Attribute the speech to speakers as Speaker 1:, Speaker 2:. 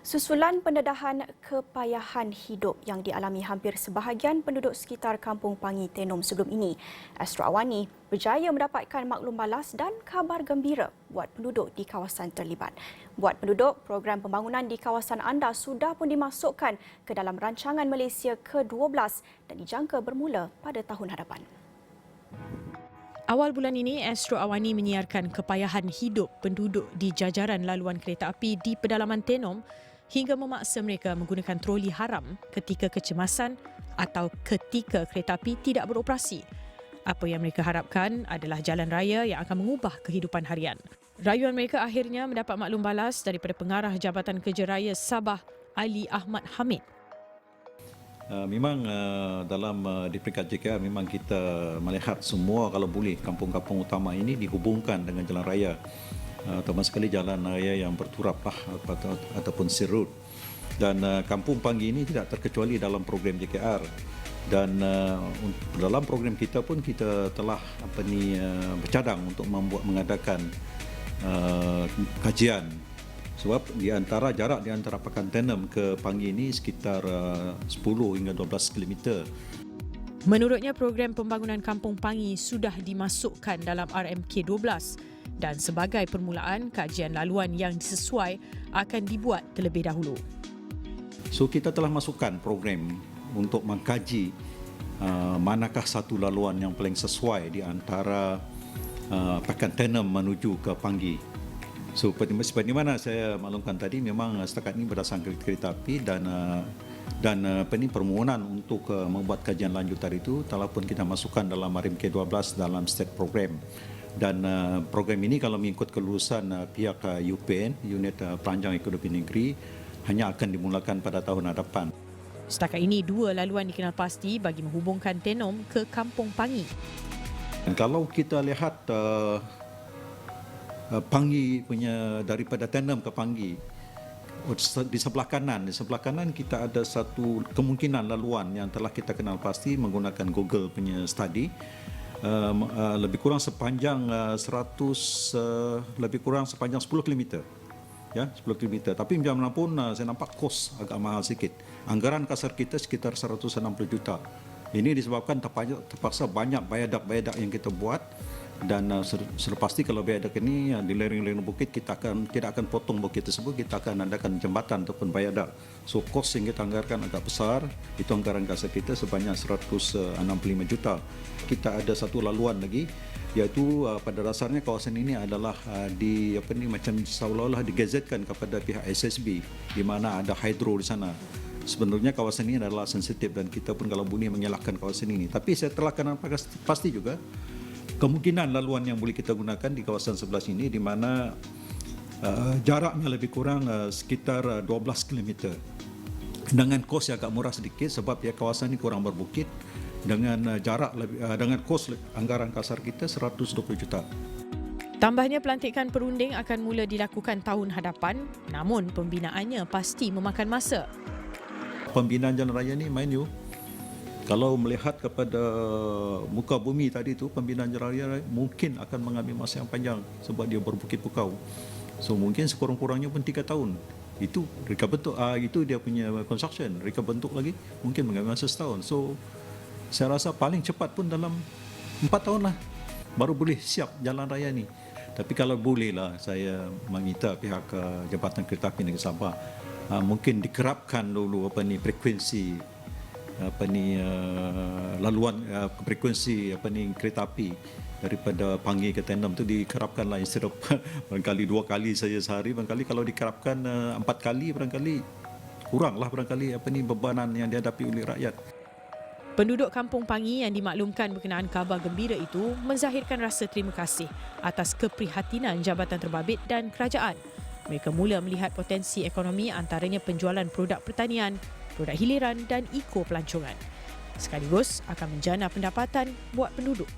Speaker 1: Susulan pendedahan kepayahan hidup yang dialami hampir sebahagian penduduk sekitar Kampung Pangi Tenom sebelum ini, Astro Awani berjaya mendapatkan maklum balas dan kabar gembira buat penduduk di kawasan terlibat. Buat penduduk, program pembangunan di kawasan anda sudah pun dimasukkan ke dalam rancangan Malaysia ke-12 dan dijangka bermula pada tahun hadapan.
Speaker 2: Awal bulan ini, Astro Awani menyiarkan kepayahan hidup penduduk di jajaran laluan kereta api di pedalaman Tenom hingga memaksa mereka menggunakan troli haram ketika kecemasan atau ketika kereta api tidak beroperasi. Apa yang mereka harapkan adalah jalan raya yang akan mengubah kehidupan harian. Rayuan mereka akhirnya mendapat maklum balas daripada Pengarah Jabatan Kerja Raya Sabah, Ali Ahmad Hamid.
Speaker 3: Memang dalam di peringkat JKR memang kita melihat semua kalau boleh kampung-kampung utama ini dihubungkan dengan jalan raya, terutama sekali jalan raya yang berturap ataupun sirut. Dan Kampung Pangi ini tidak terkecuali dalam program JKR. Dan dalam program kita pun kita telah bercadang untuk mengadakan kajian. Sebab jarak di antara Pekan Tenom ke Pangi ini sekitar 10 hingga 12 km.
Speaker 2: Menurutnya, program pembangunan Kampung Pangi sudah dimasukkan dalam RMK12 dan sebagai permulaan, kajian laluan yang sesuai akan dibuat terlebih dahulu.
Speaker 3: So kita telah masukkan program untuk mengkaji manakah satu laluan yang paling sesuai di antara Pekan Tenom menuju ke Pangi. So, seperti mana saya maklumkan tadi, memang setakat ini berdasarkan kereta api dan permohonan untuk membuat kajian lanjutan itu telah pun kita masukkan dalam RMK12 dalam state program. Dan program ini kalau mengikut kelulusan pihak UPN, Unit Perancang Ekonomi Negeri, hanya akan dimulakan pada tahun hadapan.
Speaker 2: Setakat ini, 2 laluan dikenal pasti bagi menghubungkan Tenom ke Kampung Pangi.
Speaker 3: Dan kalau kita lihat Pangi punya daripada Tenom ke Pangi, di sebelah kanan kita ada satu kemungkinan laluan yang telah kita kenal pasti menggunakan Google punya study, lebih kurang sepanjang 10 km. Ya, 10 km. Tapi macam mana pun saya nampak kos agak mahal sikit. Anggaran kasar kita sekitar 160 juta. Ini disebabkan terpaksa banyak bayadak yang kita buat. Dan sudah pasti kalau viaduct ini di lereng-lereng bukit kita tidak akan potong bukit tersebut, kita akan adakan jembatan ataupun viaduct. So kos yang kita anggarkan agak besar, itu anggaran kasar kita sebanyak 165 juta. Kita ada satu laluan lagi, iaitu pada dasarnya kawasan ini adalah macam seolah-olah digazetkan kepada pihak SSB, di mana ada hidro di sana. Sebenarnya kawasan ini adalah sensitif dan kita pun kalau boleh mengelakkan kawasan ini. Tapi saya telah kenal pasti juga kemungkinan laluan yang boleh kita gunakan di kawasan sebelah sini, di mana jaraknya lebih kurang sekitar 12 km dengan kos yang agak murah sedikit sebab ya kawasan ini kurang berbukit, dengan dengan kos anggaran kasar kita 120 juta.
Speaker 2: Tambahnya, pelantikan perunding akan mula dilakukan tahun hadapan, namun pembinaannya pasti memakan masa.
Speaker 3: Pembinaan jalan raya ni mind you, kalau melihat kepada muka bumi tadi tu, pembinaan jalan raya mungkin akan mengambil masa yang panjang sebab dia berbukit bukau. So mungkin sekurang-kurangnya pun 3 tahun. Itu reka bentuk, itu dia punya construction. Reka bentuk lagi mungkin mengambil masa setahun. So saya rasa paling cepat pun dalam 4 tahun lah baru boleh siap jalan raya ni. Tapi kalau boleh lah, saya meminta pihak Jabatan Kereta Api Negeri Sabah mungkin dikerapkan dulu frekuensi laluan frekuensi kereta api daripada Pangi ke Tenom tu dikerapkanlah, instead of barangkali 2 kali saja sehari, barangkali kalau dikerapkan 4 kali barangkali kuranglah bebanan yang dihadapi oleh rakyat.
Speaker 2: Penduduk Kampung Pangi yang dimaklumkan berkenaan kabar gembira itu menzahirkan rasa terima kasih atas keprihatinan Jabatan Terbabit dan kerajaan. Mereka mula melihat potensi ekonomi, antaranya penjualan produk pertanian, produk hiliran dan eco pelancongan. Sekaligus akan menjana pendapatan buat penduduk.